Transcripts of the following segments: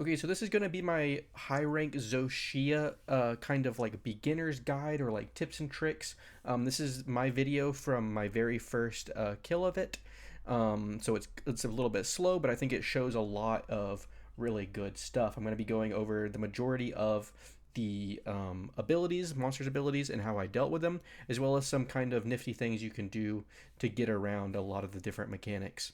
Okay, so this is going to be my High Rank Zoh Shia kind of like beginner's guide or like tips and tricks. This is my video from my very first kill of it. So it's a little bit slow, but I think it shows a lot of really good stuff. I'm going to be going over the majority of the abilities, monsters' abilities, and how I dealt with them, as well as some kind of nifty things you can do to get around a lot of the different mechanics.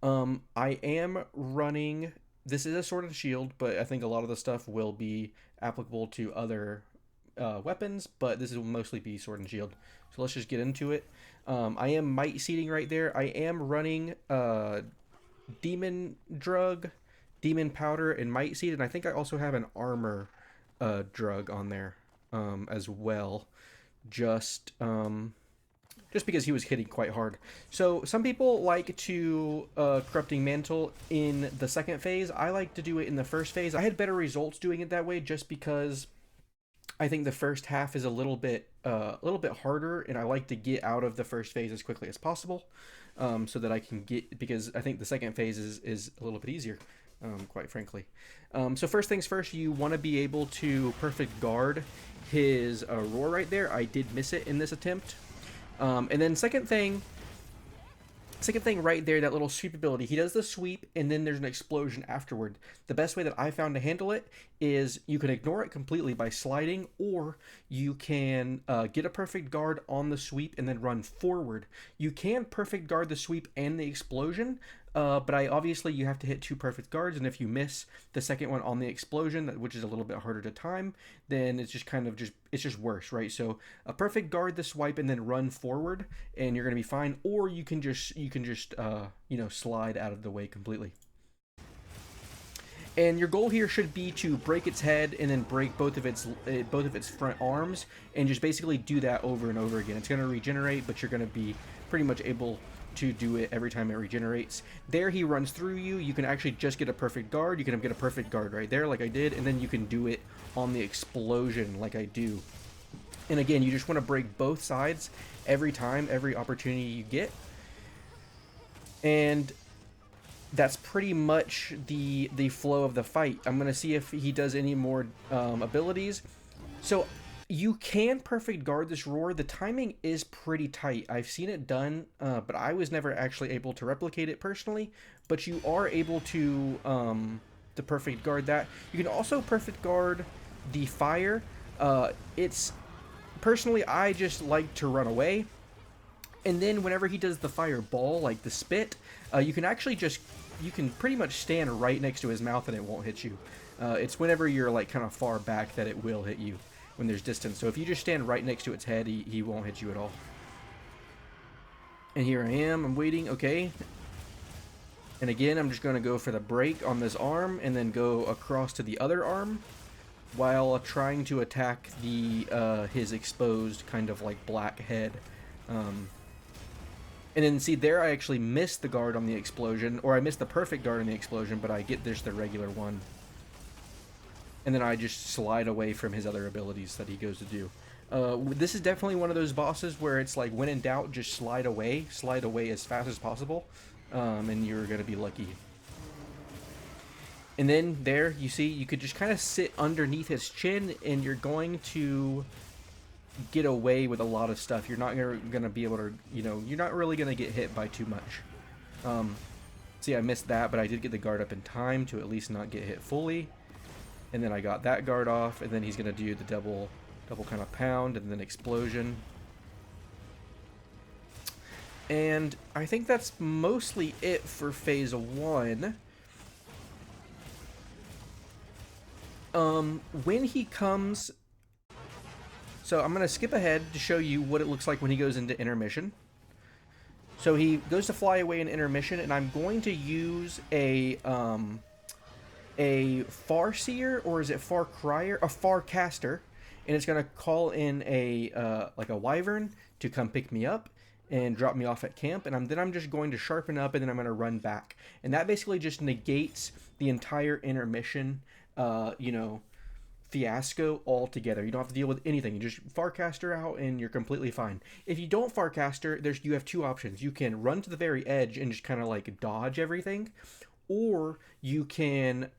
I am running. This is a sword and shield, but I think a lot of the stuff will be applicable to other weapons. But this will mostly be sword and shield. So let's just get into it. I am might seating right there. I am running demon drug, demon powder, and might seed, and I think I also have an armor drug on there as well. Just just because he was hitting quite hard. So some people like to corrupting mantle in the second phase. I like to do it in the first phase. I had better results doing it that way just because I think the first half is a little bit harder, and I like to get out of the first phase as quickly as possible, so that I can get, because I think the second phase is a little bit easier, quite frankly. So first things first, you want to be able to perfect guard his roar right there. I did miss it in this attempt. And then second thing right there, that little sweep ability. He does the sweep, and then there's an explosion afterward. The best way that I found to handle it is you can ignore it completely by sliding, or you can get a perfect guard on the sweep and then run forward. You can perfect guard the sweep and the explosion, but obviously you have to hit two perfect guards, and if you miss the second one on the explosion, which is a little bit harder to time, then it's just kind of it's just worse, right? So a perfect guard the swipe and then run forward, and you're gonna be fine. Or you can just slide out of the way completely. And your goal here should be to break its head and then break both of its front arms, and just basically do that over and over again. It's going to regenerate, but you're going to be pretty much able to do it every time it regenerates. There he runs through you. You can actually just get a perfect guard. You can get a perfect guard right there like I did, and then you can do it on the explosion like I do. And again, you just want to break both sides every time, every opportunity you get. And that's pretty much the flow of the fight. I'm going to see if he does any more abilities. So you can perfect guard this roar. The timing is pretty tight. I've seen it done, but I was never actually able to replicate it personally. But you are able to perfect guard that. You can also perfect guard the fire. It's personally, I just like to run away. And then whenever he does the fireball, like the spit, you can pretty much stand right next to his mouth and it won't hit you. It's whenever you're like kind of far back that it will hit you when there's distance. So if you just stand right next to its head, he won't hit you at all. And here I am, I'm waiting, okay. And again, I'm just going to go for the break on this arm and then go across to the other arm while trying to attack his exposed kind of like black head. And then see there, I actually missed the guard on the explosion, or I missed the perfect guard on the explosion, but I get just the regular one. And then I just slide away from his other abilities that he goes to do. This is definitely one of those bosses where it's like, when in doubt, just slide away as fast as possible, and you're going to be lucky. And then there, you see, you could just kind of sit underneath his chin, and you're going to get away with a lot of stuff. You're not gonna be able to, you're not really gonna get hit by too much. See, I missed that, but I did get the guard up in time to at least not get hit fully. And then I got that guard off, and then he's gonna do the double kind of pound and then explosion. And I think that's mostly it for phase 1. When he comes, so I'm going to skip ahead to show you what it looks like when he goes into intermission. So he goes to fly away in intermission, and I'm going to use a farseer, or is it far crier? A farcaster, and it's going to call in like a wyvern to come pick me up and drop me off at camp, and then I'm just going to sharpen up, and then I'm going to run back. And that basically just negates the entire intermission, fiasco altogether. You don't have to deal with anything. You just Farcaster out and you're completely fine. If you don't Farcaster, you have two options. You can run to the very edge and just kind of like dodge everything, or you can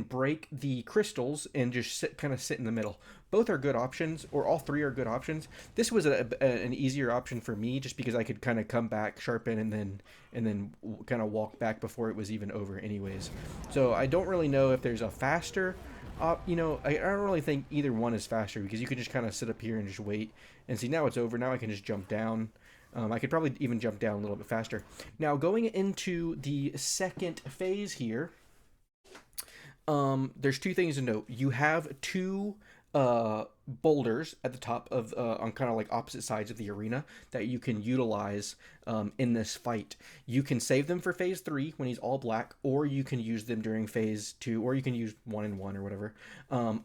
break the crystals and just kind of sit in the middle. Both are good options, or all three are good options. This was an easier option for me, just because I could kind of come back, sharpen, and then kind of walk back before it was even over, anyways. So I don't really know if there's a faster. I don't really think either one is faster, because you can just kind of sit up here and just wait and see. Now it's over. Now I can just jump down. I could probably even jump down a little bit faster. Now going into the second phase here, there's two things to note. You have two boulders at the top of on kind of like opposite sides of the arena that you can utilize in this fight. You can save them for phase 3 when he's all black, or you can use them during phase 2, or you can use 1 and 1 or whatever.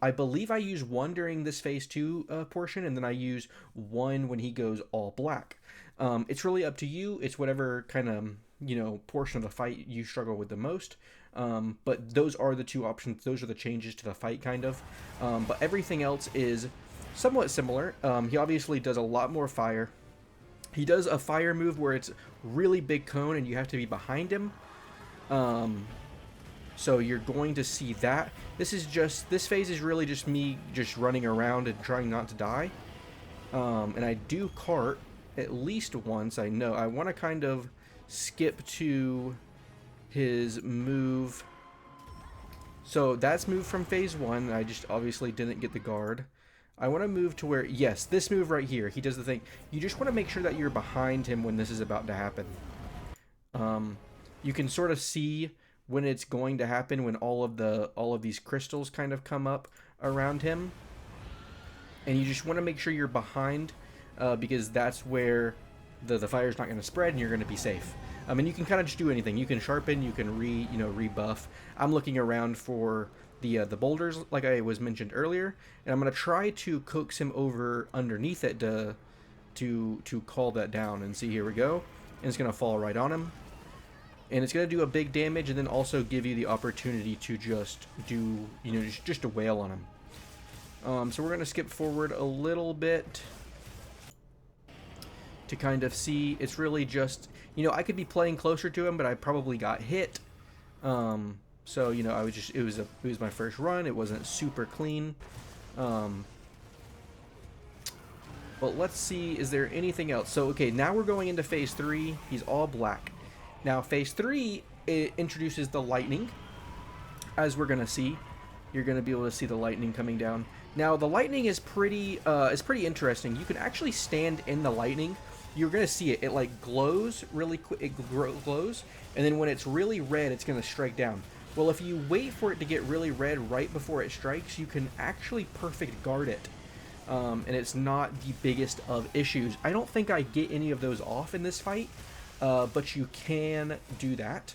I believe I use 1 during this phase 2 portion, and then I use 1 when he goes all black. It's really up to you. It's whatever kind of portion of the fight you struggle with the most. But those are the two options. Those are the changes to the fight, kind of. But everything else is somewhat similar. He obviously does a lot more fire. He does a fire move where it's really big cone and you have to be behind him. So you're going to see that. This phase is really just me just running around and trying not to die. And I do cart at least once. I know I want to kind of skip to his move. So that's move from phase 1. I just obviously didn't get the guard. I want to move to where, yes, this move right here. He does the thing. You just want to make sure that you're behind him when this is about to happen. You can sort of see when it's going to happen, when all of these crystals kind of come up around him. And you just want to make sure you're behind, because that's where the fire's not going to spread and you're going to be safe. And you can kind of just do anything. You can sharpen, you can rebuff. I'm looking around for the boulders, like I was mentioned earlier, and I'm gonna try to coax him over underneath it to call that down. And see, here we go. And it's gonna fall right on him, and it's gonna do a big damage, and then also give you the opportunity to just do just a wail on him. So we're gonna skip forward a little bit to kind of see. It's really just, I could be playing closer to him, but I probably got hit. So I was just, it was my first run. It wasn't super clean. But let's see, is there anything else? So okay, now we're going into phase 3. He's all black. Now phase 3, it introduces the lightning. As we're gonna see, you're gonna be able to see the lightning coming down. Now the lightning is pretty interesting. You can actually stand in the lightning. You're gonna see it. It like glows really quick. It glows, and then when it's really red, it's gonna strike down. Well, if you wait for it to get really red right before it strikes, you can actually perfect guard it, and it's not the biggest of issues. I don't think I get any of those off in this fight, but you can do that.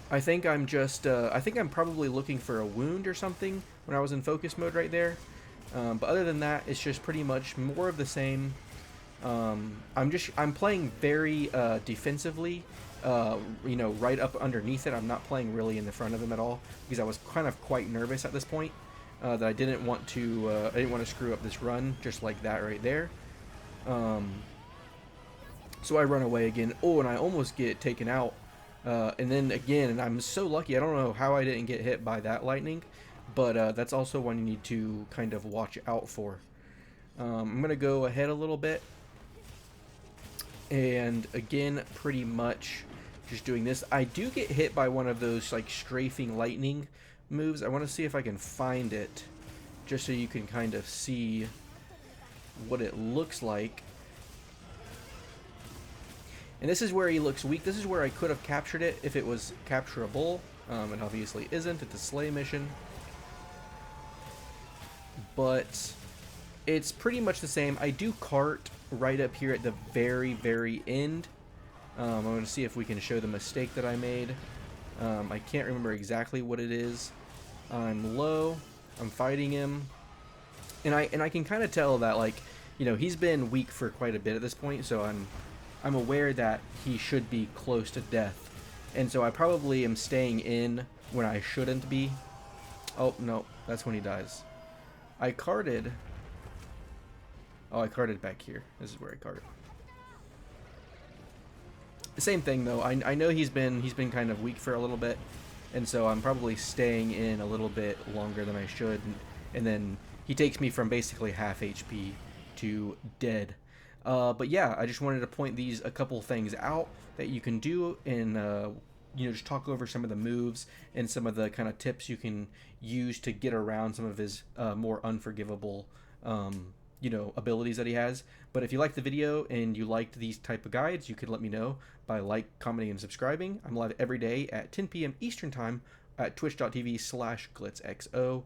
I think I'm just, I think I'm probably looking for a wound or something when I was in focus mode right there. But other than that, it's just pretty much more of the same. I'm playing very defensively, right up underneath it. I'm not playing really in the front of him at all, because I was kind of quite nervous at this point, that I didn't want to screw up this run just like that right there. So I run away again. Oh, and I almost get taken out. And then again, and I'm so lucky. I don't know how I didn't get hit by that lightning, but that's also one you need to kind of watch out for. I'm going to go ahead a little bit. And again, pretty much just doing this. I do get hit by one of those like strafing lightning moves. I want to see if I can find it, just so you can kind of see what it looks like. And this is where he looks weak. This is where I could have captured it if it was capturable. It obviously isn't. It's a slay mission. But it's pretty much the same. I do cart right up here at the very, very end. I'm going to see if we can show the mistake that I made. I can't remember exactly what it is. I'm low. I'm fighting him. And I can kind of tell that, like, he's been weak for quite a bit at this point, so I'm aware that he should be close to death. And so I probably am staying in when I shouldn't be. Oh, no, that's when he dies. I carted. Oh, I carted back here. This is where I carted. Same thing though. I know he's been kind of weak for a little bit, and so I'm probably staying in a little bit longer than I should, and then he takes me from basically half HP to dead. But yeah, I just wanted to point these a couple things out that you can do, and just talk over some of the moves and some of the kind of tips you can use to get around some of his more unforgivable abilities that he has. But if you liked the video and you liked these type of guides, you could let me know by commenting, and subscribing. I'm live every day at 10 p.m. Eastern Time at twitch.tv/glitzxo.